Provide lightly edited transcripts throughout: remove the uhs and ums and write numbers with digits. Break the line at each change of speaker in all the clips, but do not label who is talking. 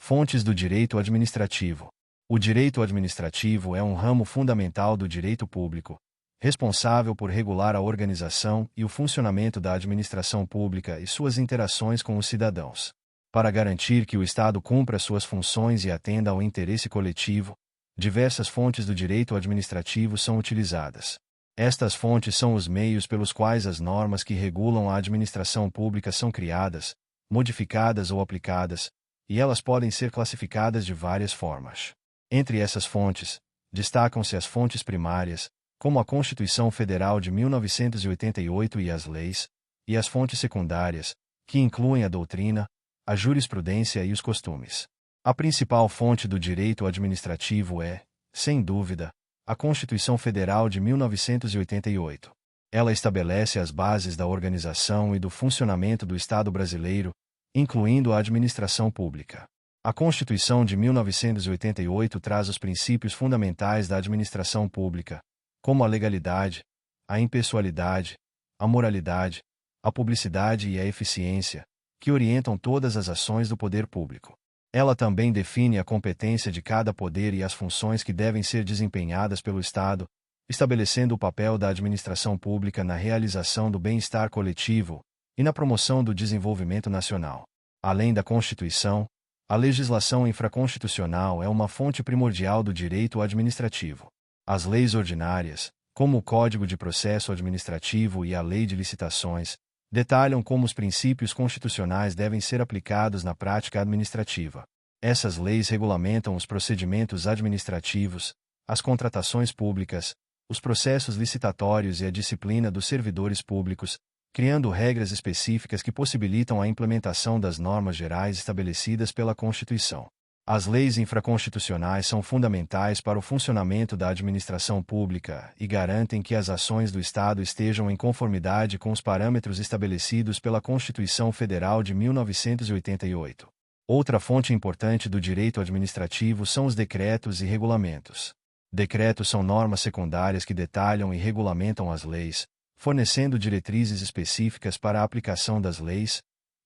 Fontes do direito administrativo. O direito administrativo é um ramo fundamental do direito público, responsável por regular a organização e o funcionamento da administração pública e suas interações com os cidadãos. Para garantir que o Estado cumpra suas funções e atenda ao interesse coletivo, diversas fontes do direito administrativo são utilizadas. Estas fontes são os meios pelos quais as normas que regulam a administração pública são criadas, modificadas ou aplicadas, e elas podem ser classificadas de várias formas. Entre essas fontes, destacam-se as fontes primárias, como a Constituição Federal de 1988 e as leis, e as fontes secundárias, que incluem a doutrina, a jurisprudência e os costumes. A principal fonte do direito administrativo é, sem dúvida, a Constituição Federal de 1988. Ela estabelece as bases da organização e do funcionamento do Estado brasileiro, incluindo a administração pública. A Constituição de 1988 traz os princípios fundamentais da administração pública, como a legalidade, a impessoalidade, a moralidade, a publicidade e a eficiência, que orientam todas as ações do poder público. Ela também define a competência de cada poder e as funções que devem ser desempenhadas pelo Estado, estabelecendo o papel da administração pública na realização do bem-estar coletivo e na promoção do desenvolvimento nacional. Além da Constituição, a legislação infraconstitucional é uma fonte primordial do direito administrativo. As leis ordinárias, como o Código de Processo Administrativo e a Lei de Licitações, detalham como os princípios constitucionais devem ser aplicados na prática administrativa. Essas leis regulamentam os procedimentos administrativos, as contratações públicas, os processos licitatórios e a disciplina dos servidores públicos, criando regras específicas que possibilitam a implementação das normas gerais estabelecidas pela Constituição. As leis infraconstitucionais são fundamentais para o funcionamento da administração pública e garantem que as ações do Estado estejam em conformidade com os parâmetros estabelecidos pela Constituição Federal de 1988. Outra fonte importante do direito administrativo são os decretos e regulamentos. Decretos são normas secundárias que detalham e regulamentam as leis, fornecendo diretrizes específicas para a aplicação das leis,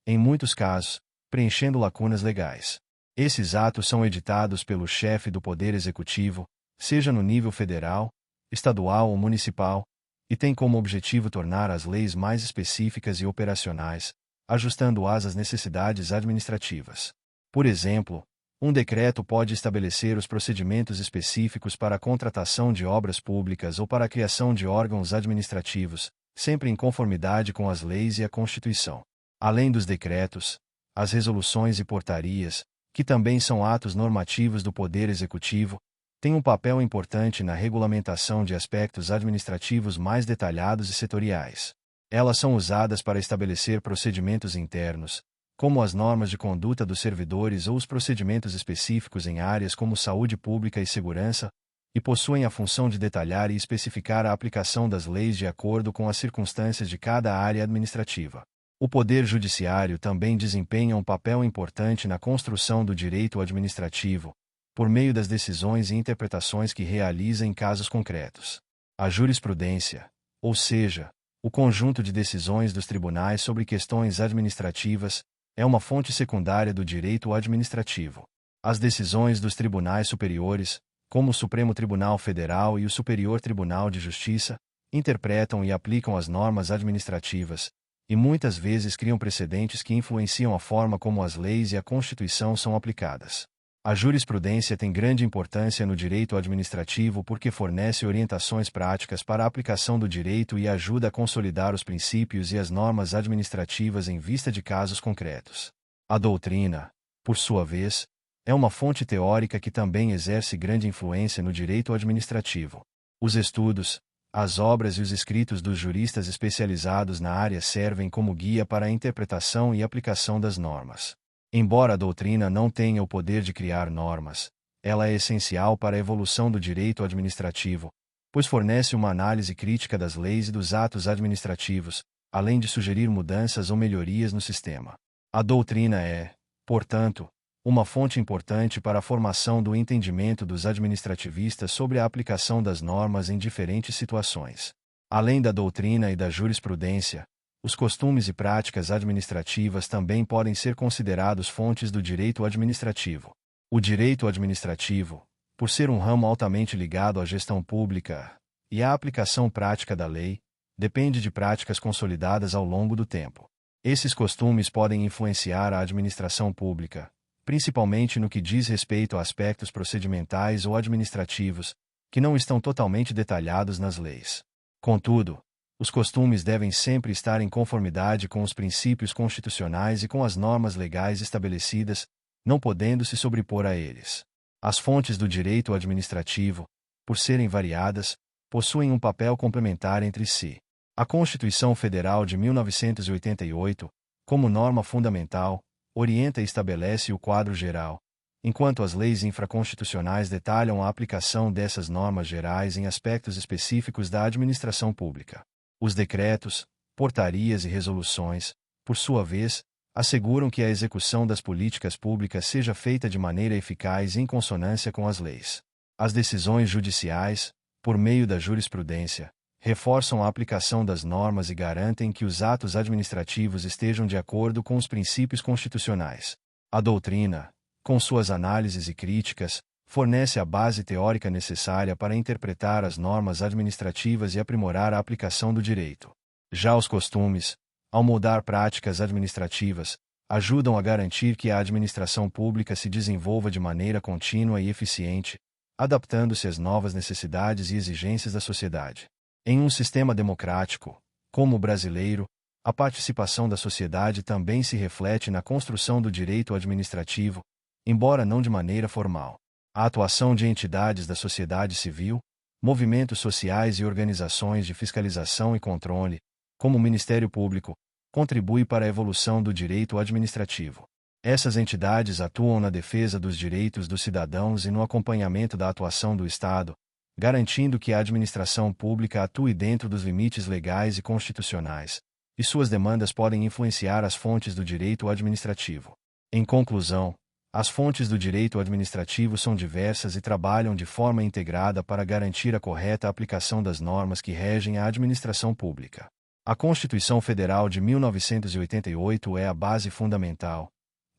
em muitos casos, preenchendo lacunas legais. Esses atos são editados pelo chefe do Poder Executivo, seja no nível federal, estadual ou municipal, e têm como objetivo tornar as leis mais específicas e operacionais, ajustando-as às necessidades administrativas. Por exemplo, um decreto pode estabelecer os procedimentos específicos para a contratação de obras públicas ou para a criação de órgãos administrativos, sempre em conformidade com as leis e a Constituição. Além dos decretos, as resoluções e portarias, que também são atos normativos do Poder Executivo, têm um papel importante na regulamentação de aspectos administrativos mais detalhados e setoriais. Elas são usadas para estabelecer procedimentos internos, como as normas de conduta dos servidores ou os procedimentos específicos em áreas como saúde pública e segurança, e possuem a função de detalhar e especificar a aplicação das leis de acordo com as circunstâncias de cada área administrativa. O Poder Judiciário também desempenha um papel importante na construção do direito administrativo, por meio das decisões e interpretações que realiza em casos concretos. A jurisprudência, ou seja, o conjunto de decisões dos tribunais sobre questões administrativas, é uma fonte secundária do direito administrativo. As decisões dos tribunais superiores, como o Supremo Tribunal Federal e o Superior Tribunal de Justiça, interpretam e aplicam as normas administrativas, e muitas vezes criam precedentes que influenciam a forma como as leis e a Constituição são aplicadas. A jurisprudência tem grande importância no direito administrativo porque fornece orientações práticas para a aplicação do direito e ajuda a consolidar os princípios e as normas administrativas em vista de casos concretos. A doutrina, por sua vez, é uma fonte teórica que também exerce grande influência no direito administrativo. Os estudos, as obras e os escritos dos juristas especializados na área servem como guia para a interpretação e aplicação das normas. Embora a doutrina não tenha o poder de criar normas, ela é essencial para a evolução do direito administrativo, pois fornece uma análise crítica das leis e dos atos administrativos, além de sugerir mudanças ou melhorias no sistema. A doutrina é, portanto, uma fonte importante para a formação do entendimento dos administrativistas sobre a aplicação das normas em diferentes situações. Além da doutrina e da jurisprudência, Os costumes e práticas administrativas também podem ser considerados fontes do direito administrativo. O direito administrativo, por ser um ramo altamente ligado à gestão pública e à aplicação prática da lei, depende de práticas consolidadas ao longo do tempo. Esses costumes podem influenciar a administração pública, principalmente no que diz respeito a aspectos procedimentais ou administrativos, que não estão totalmente detalhados nas leis. Contudo, os costumes devem sempre estar em conformidade com os princípios constitucionais e com as normas legais estabelecidas, não podendo se sobrepor a eles. As fontes do direito administrativo, por serem variadas, possuem um papel complementar entre si. A Constituição Federal de 1988, como norma fundamental, orienta e estabelece o quadro geral, enquanto as leis infraconstitucionais detalham a aplicação dessas normas gerais em aspectos específicos da administração pública. Os decretos, portarias e resoluções, por sua vez, asseguram que a execução das políticas públicas seja feita de maneira eficaz e em consonância com as leis. As decisões judiciais, por meio da jurisprudência, reforçam a aplicação das normas e garantem que os atos administrativos estejam de acordo com os princípios constitucionais. A doutrina, com suas análises e críticas, fornece a base teórica necessária para interpretar as normas administrativas e aprimorar a aplicação do direito. Já os costumes, ao moldar práticas administrativas, ajudam a garantir que a administração pública se desenvolva de maneira contínua e eficiente, adaptando-se às novas necessidades e exigências da sociedade. Em um sistema democrático, como o brasileiro, a participação da sociedade também se reflete na construção do direito administrativo, embora não de maneira formal. A atuação de entidades da sociedade civil, movimentos sociais e organizações de fiscalização e controle, como o Ministério Público, contribui para a evolução do direito administrativo. Essas entidades atuam na defesa dos direitos dos cidadãos e no acompanhamento da atuação do Estado, garantindo que a administração pública atue dentro dos limites legais e constitucionais, e suas demandas podem influenciar as fontes do direito administrativo. Em conclusão, as fontes do direito administrativo são diversas e trabalham de forma integrada para garantir a correta aplicação das normas que regem a administração pública. A Constituição Federal de 1988 é a base fundamental,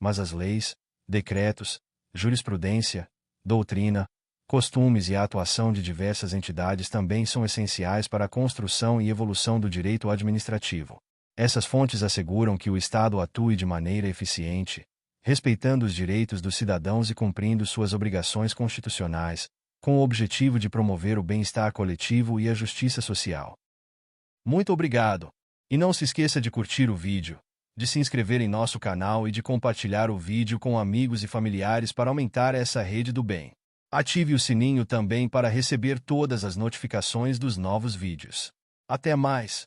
mas as leis, decretos, jurisprudência, doutrina, costumes e a atuação de diversas entidades também são essenciais para a construção e evolução do direito administrativo. Essas fontes asseguram que o Estado atue de maneira eficiente, respeitando os direitos dos cidadãos e cumprindo suas obrigações constitucionais, com o objetivo de promover o bem-estar coletivo e a justiça social. Muito obrigado! E não se esqueça de curtir o vídeo, de se inscrever em nosso canal e de compartilhar o vídeo com amigos e familiares para aumentar essa rede do bem. Ative o sininho também para receber todas as notificações dos novos vídeos. Até mais!